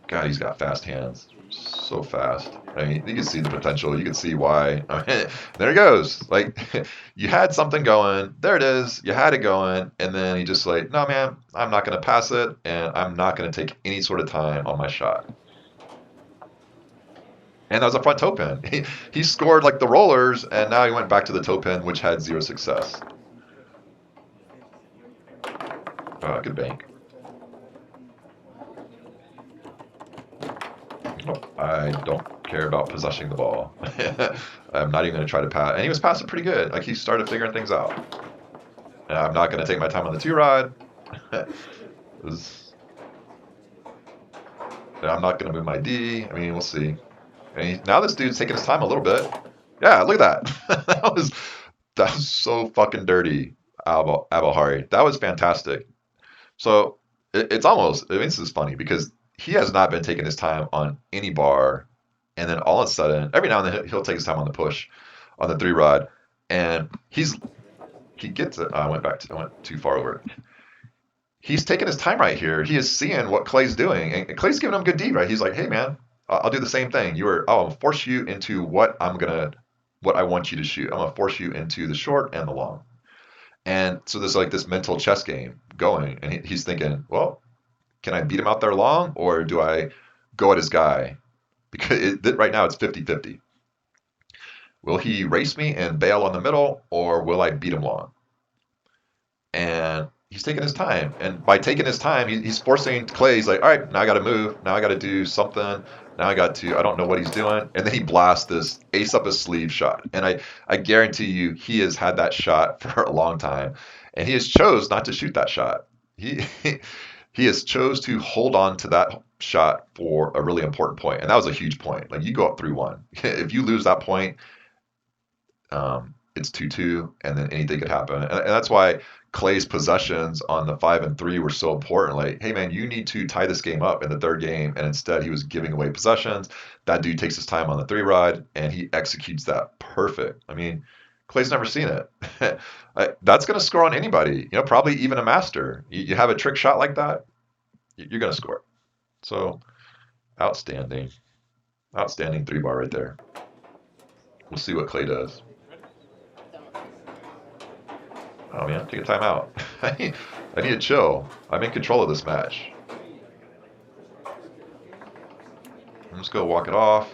God, he's got fast hands. So fast. I mean, you can see the potential. You can see why. I mean, there it goes. Like, you had something going. There it is. You had it going. And then he just like, no, man, I'm not going to pass it. And I'm not going to take any sort of time on my shot. And that was a front toe pin. He scored like the rollers, and now he went back to the toe pin, which had zero success. Good bank. I don't care about possessing the ball. I'm not even going to try to pass. And he was passing pretty good. Like, he started figuring things out. And I'm not going to take my time on the 2-rod. I'm not going to move my D. I mean, we'll see. And now this dude's taking his time a little bit. Yeah, look at that. that was so fucking dirty, Alharbi. That was fantastic. So it's almost, I mean, this is funny because he has not been taking his time on any bar, and then all of a sudden, every now and then he'll take his time on the push, on the 3-rod, and he gets it. I went too far over it. He's taking his time right here. He is seeing what Clay's doing, and Clay's giving him good D, right? He's like, hey man, I'll do the same thing. I'll force you into what I want you to shoot. I'm gonna force you into the short and the long. And so there's like this mental chess game going, and he's thinking, well, can I beat him out there long, or do I go at his guy? Because right now it's 50-50. Will he race me and bail on the middle, or will I beat him long? And he's taking his time. And by taking his time, he's forcing Clay. He's like, all right, now I got to move. Now I got to do something. Now I don't know what he's doing. And then he blasts this ace up his sleeve shot. And I guarantee you, he has had that shot for a long time. And he has chose not to shoot that shot. He has chose to hold on to that shot for a really important point. And that was a huge point. Like, you go up 3-1. If you lose that point, it's 2-2, and then anything could happen. And that's why Clay's possessions on the 5 and 3 were so important. Like, hey man, you need to tie this game up in the third game. And instead he was giving away possessions. That dude takes his time on the 3-rod, and he executes that perfect. I mean, Clay's never seen it. That's going to score on anybody, probably even a master. You have a trick shot like that, you're going to score. So, outstanding. Outstanding 3-bar right there. We'll see what Clay does. Oh man, take a timeout. I need to chill. I'm in control of this match. I'm just going to walk it off.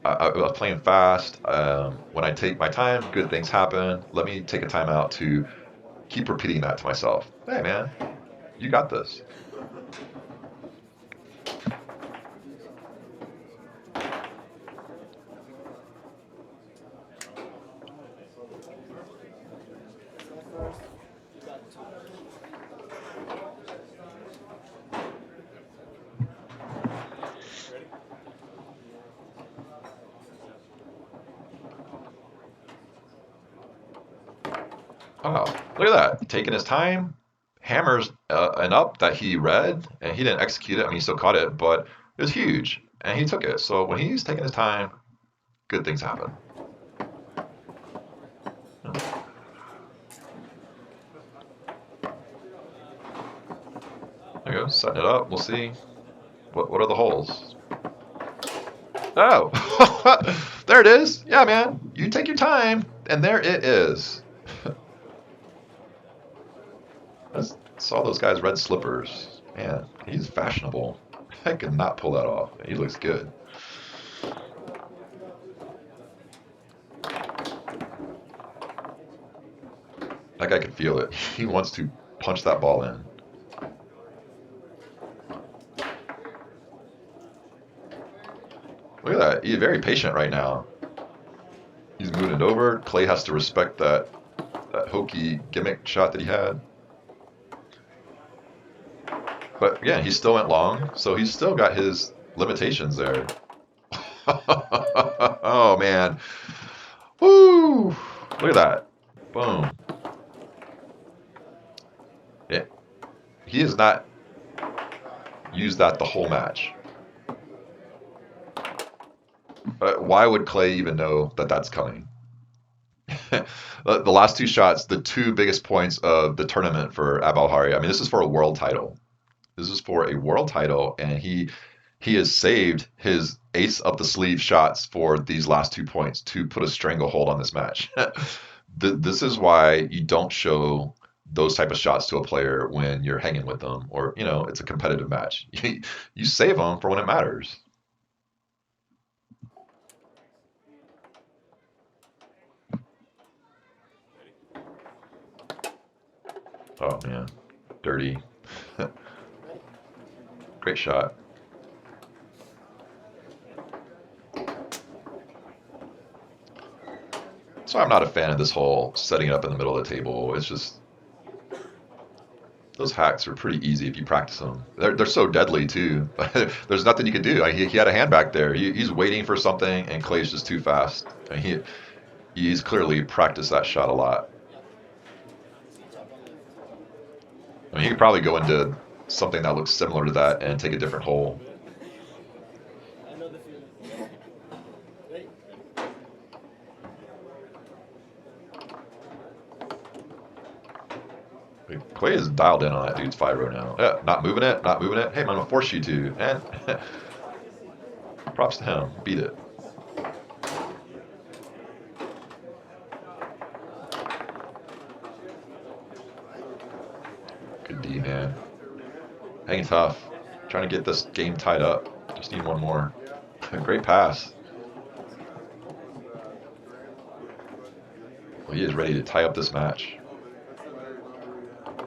I was playing fast. When I take my time, good things happen. Let me take a time out to keep repeating that to myself. Hey, man, you got this. Wow, look at that. Taking his time, hammers an up that he read, and he didn't execute it. I mean, he still caught it, but it was huge, and he took it. So when he's taking his time, good things happen. There you go, setting it up. We'll see. What are the holes? Oh, there it is. Yeah, man. You take your time, and there it is. I saw those guys' red slippers. Man, he's fashionable. I could not pull that off. He looks good. That guy could feel it. He wants to punch that ball in. Look at that. He's very patient right now. He's moving it over. Clay has to respect that hokey gimmick shot that he had. But yeah, he still went long, so he's still got his limitations there. Oh man. Woo! Look at that. Boom. Yeah. He has not used that the whole match. But why would Clay even know that that's coming? The last two shots, the two biggest points of the tournament for Alharbi. I mean, this is for a world title. This is for a world title, and he has saved his ace up the sleeve shots for these last 2 points to put a stranglehold on this match. This is why you don't show those type of shots to a player when you're hanging with them, or it's a competitive match. You save them for when it matters. Oh man, dirty. Great shot. So I'm not a fan of this whole setting it up in the middle of the table. It's just those hacks are pretty easy if you practice them. They're so deadly too. There's nothing you can do. He had a hand back there. He's waiting for something, and Clay's just too fast. He's clearly practiced that shot a lot. I mean, he could probably go into something that looks similar to that and take a different hole. Clay is dialed in on that dude's 5-0 now. Yeah, not moving it, not moving it. Hey, man, I'm gonna force you to. And props to him. Beat it. Good D, man. Hanging tough. Trying to get this game tied up. Just need one more. Great pass. Well, he is ready to tie up this match.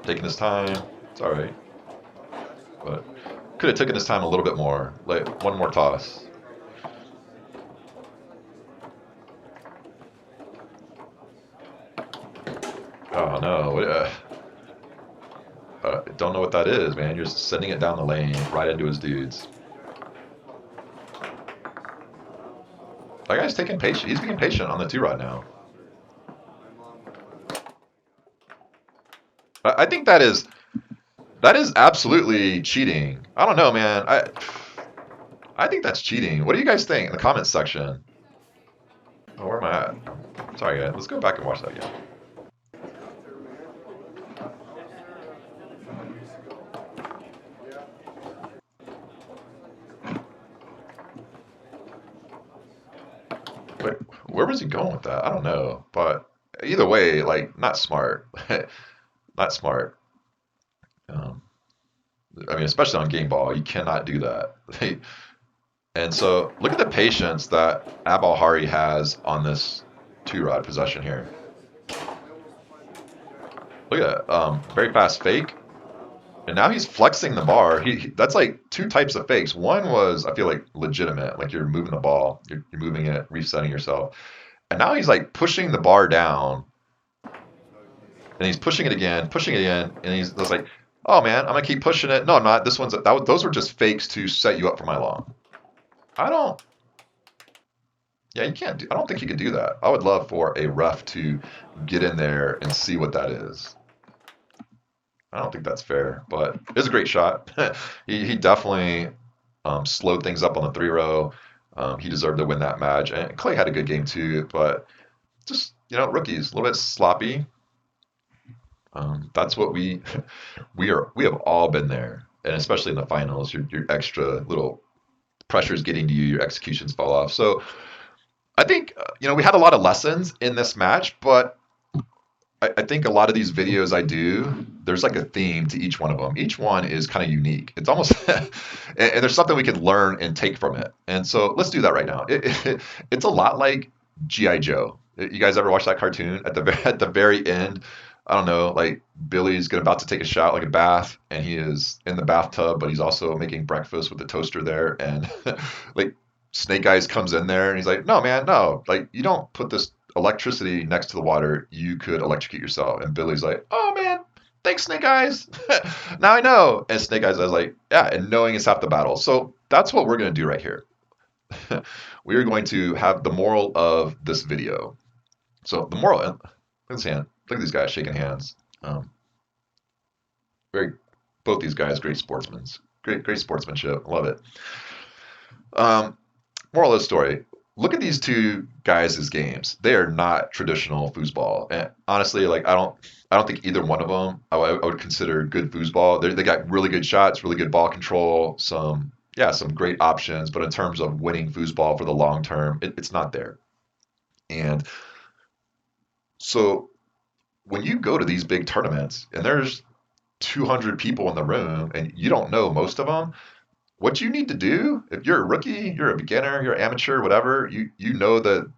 Taking his time. It's all right. But could have taken his time a little bit more. Like one more toss. Oh no. Don't know what that is, man. You're just sending it down the lane, right into his dudes. That guy's taking patient. He's being patient on the 2-rod now. I think that is absolutely cheating. I don't know, man. I think that's cheating. What do you guys think in the comments section? Oh, where am I at? Sorry, guys. Let's go back and watch that again. Wait, where was he going with that? I don't know. But either way, like, not smart. Not smart. I mean, especially on game ball, you cannot do that. And so look at the patience that Alharbi has on this two-rod possession here. Look at that, very fast fake. And now he's flexing the bar. That's like two types of fakes. One was, I feel like, legitimate, like you're moving the ball, you're moving it, resetting yourself. And now he's like pushing the bar down, and he's pushing it again, and he's just like, "Oh man, I'm gonna keep pushing it." No, I'm not. Those were just fakes to set you up for my long. I don't. Yeah, you can't do. I don't think you can do that. I would love for a ref to get in there and see what that is. I don't think that's fair, but it's a great shot. He definitely slowed things up on the 3 row. He deserved to win that match, and Clay had a good game too. But just rookies, a little bit sloppy. That's what we have all been there, and especially in the finals, your extra little pressure's getting to you, your executions fall off. So I think we had a lot of lessons in this match, but I think a lot of these videos I do, there's like a theme to each one of them. Each one is kind of unique. It's almost, and there's something we can learn and take from it. And so let's do that right now. It's a lot like G.I. Joe. You guys ever watch that cartoon? At the very end, I don't know, like Billy's about to take a shower, like a bath, and he is in the bathtub, but he's also making breakfast with the toaster there. And like Snake Eyes comes in there and he's like, "No, man, no. Like, you don't put this electricity next to the water, you could electrocute yourself." And Billy's like, "Oh man, thanks, Snake Eyes. Now I know." And Snake Eyes is like, "Yeah," and knowing is half the battle. So that's what we're gonna do right here. We are going to have the moral of this video. So the moral, look at this hand. Look at these guys shaking hands. Very, both these guys, great sportsmen. Great sportsmanship. Love it. Moral of the story. Look at these two guys' games. They are not traditional foosball. And honestly, like I don't think either one of them I would consider good foosball. They got really good shots, really good ball control, some great options. But in terms of winning foosball for the long term, it's not there. And so when you go to these big tournaments and there's 200 people in the room and you don't know most of them, what you need to do, if you're a rookie, you're a beginner, you're an amateur, whatever, you know the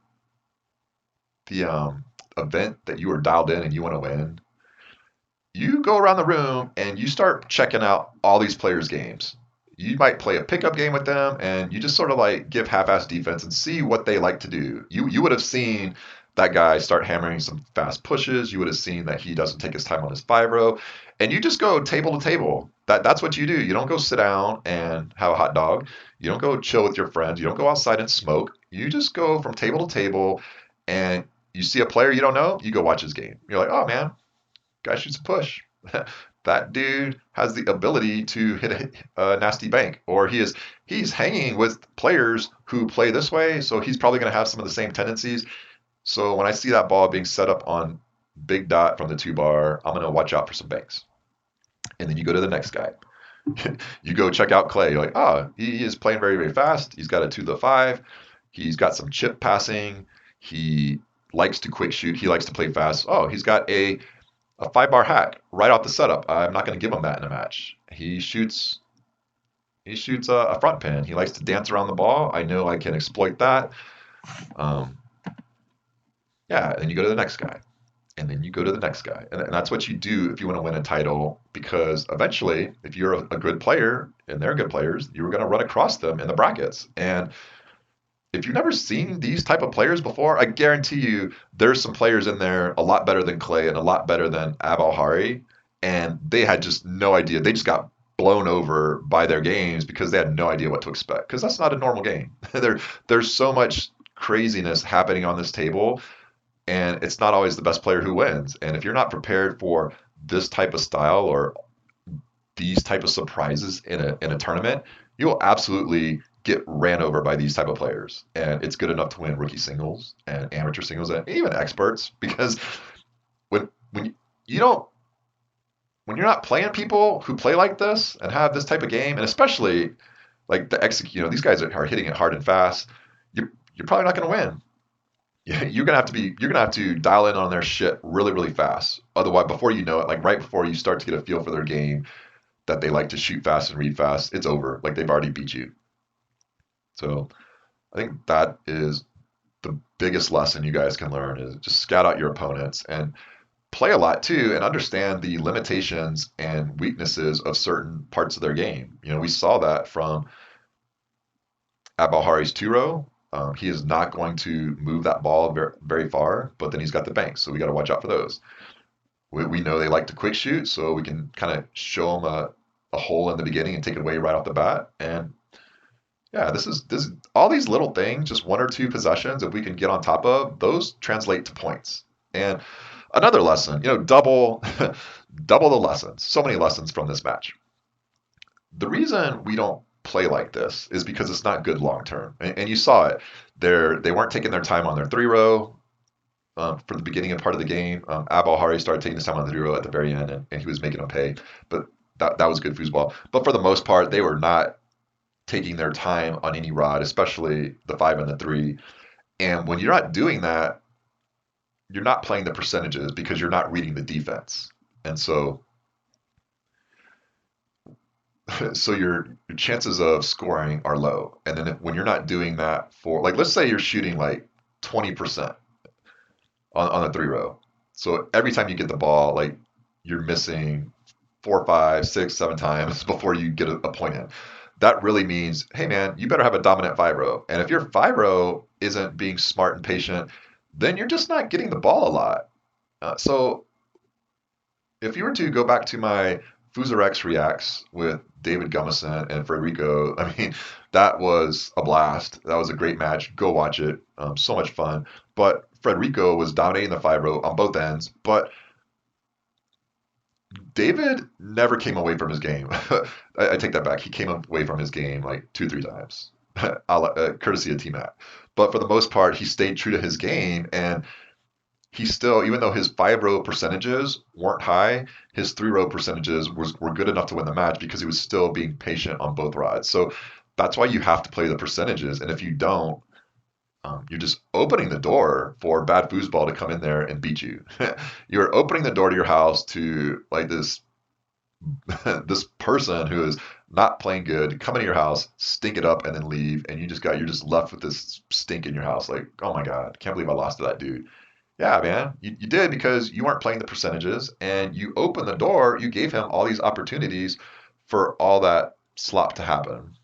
event that you are dialed in and you want to win, you go around the room and you start checking out all these players' games. You might play a pickup game with them and you just sort of like give half-ass defense and see what they like to do. You would have seen that guy start hammering some fast pushes. You would have seen that he doesn't take his time on his 5 row. And you just go table to table. That's what you do. You don't go sit down and have a hot dog. You don't go chill with your friends. You don't go outside and smoke. You just go from table to table and you see a player you don't know, you go watch his game. You're like, "Oh man, guy shoots a push." That dude has the ability to hit a nasty bank, or he's hanging with players who play this way, so he's probably going to have some of the same tendencies. So when I see that ball being set up on big dot from the 2 bar, I'm going to watch out for some banks. And then you go to the next guy. You go check out Clay. You're like, "Oh, he is playing very, very fast. He's got a 2 to the 5. He's got some chip passing. He likes to quick shoot. He likes to play fast. Oh, he's got a 5-bar hack right off the setup. I'm not going to give him that in a match. He shoots a front pin. He likes to dance around the ball. I know I can exploit that." Yeah, and you go to the next guy. And then you go to the next guy. And that's what you do if you want to win a title, because eventually, if you're a good player and they're good players, you're going to run across them in the brackets. And if you've never seen these type of players before, I guarantee you there's some players in there a lot better than Clay and a lot better than Alharbi, and they had just no idea. They just got blown over by their games because they had no idea what to expect, because that's not a normal game. There's so much craziness happening on this table, and it's not always the best player who wins. And if you're not prepared for this type of style or these type of surprises in a tournament, you will absolutely get ran over by these type of players. And it's good enough to win rookie singles and amateur singles and even experts, because when you don't when you're not playing people who play like this and have this type of game, and especially like these guys are hitting it hard and fast, you're probably not going to win. You're gonna have to dial in on their shit really, really fast. Otherwise, before you know it, like right before you start to get a feel for their game, that they like to shoot fast and read fast, it's over. Like they've already beat you. So I think that is the biggest lesson you guys can learn is just scout out your opponents and play a lot too and understand the limitations and weaknesses of certain parts of their game. We saw that from Alharbi's two-row. He is not going to move that ball very, very far, but then he's got the banks, so we got to watch out for those. We know they like to quick shoot, so we can kind of show them a hole in the beginning and take it away right off the bat. And yeah, this all these little things, just one or two possessions, if we can get on top of, those translate to points. And another lesson, double double the lessons. So many lessons from this match. The reason we don't play like this is because it's not good long term. And you saw it. They weren't taking their time on their three-row for the beginning and part of the game. Alharbi started taking his time on the three-row at the very end, and he was making them pay. But that was good foosball. But for the most part, they were not taking their time on any rod, especially the 5 and the 3. And when you're not doing that, you're not playing the percentages because you're not reading the defense. And so your chances of scoring are low. And then when you're not doing that for, like, let's say you're shooting like 20% on a three-row. So every time you get the ball, like, you're missing 4, 5, 6, 7 times before you get a point in. That really means, hey man, you better have a dominant 5-row. And if your 5-row isn't being smart and patient, then you're just not getting the ball a lot. So if you were to go back to my FooserX Reacts with David Gummison and Frederico, I mean, that was a blast. That was a great match. Go watch it. So much fun. But Frederico was dominating the 5-row on both ends. But David never came away from his game. I take that back. He came away from his game like 2, 3 times, courtesy of T-Mac. But for the most part, he stayed true to his game, and he still, even though his 5-row percentages weren't high, his 3-row percentages were good enough to win the match because he was still being patient on both rods. So that's why you have to play the percentages, and if you don't, you're just opening the door for bad foosball to come in there and beat you. You're opening the door to your house to like this this person who is not playing good, come into your house, stink it up, and then leave, and you're just left with this stink in your house. Like, oh my God, can't believe I lost to that dude. Yeah, man, you did because you weren't playing the percentages, and you opened the door. You gave him all these opportunities for all that slop to happen.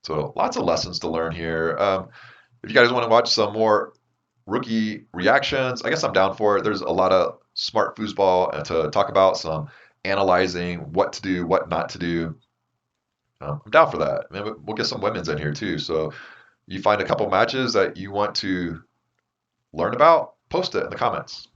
So lots of lessons to learn here. If you guys want to watch some more rookie reactions, I guess I'm down for it. There's a lot of smart foosball to talk about, some analyzing what to do, what not to do. I'm down for that. Maybe we'll get some women's in here too. So you find a couple matches that you want to learn about, post it in the comments.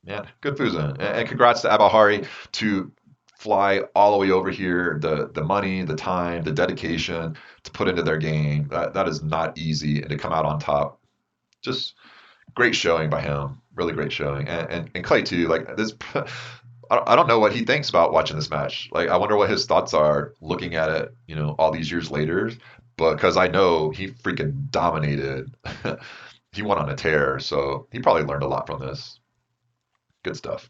Man, good foosing. And congrats to Alharbi to fly all the way over here. The money, the time, the dedication to put into their game. That is not easy. And to come out on top, just great showing by him. Really great showing. And Clay too. Like this, I don't know what he thinks about watching this match. Like I wonder what his thoughts are looking at it, all these years later. But because I know he freaking dominated. He went on a tear, so he probably learned a lot from this. Good stuff.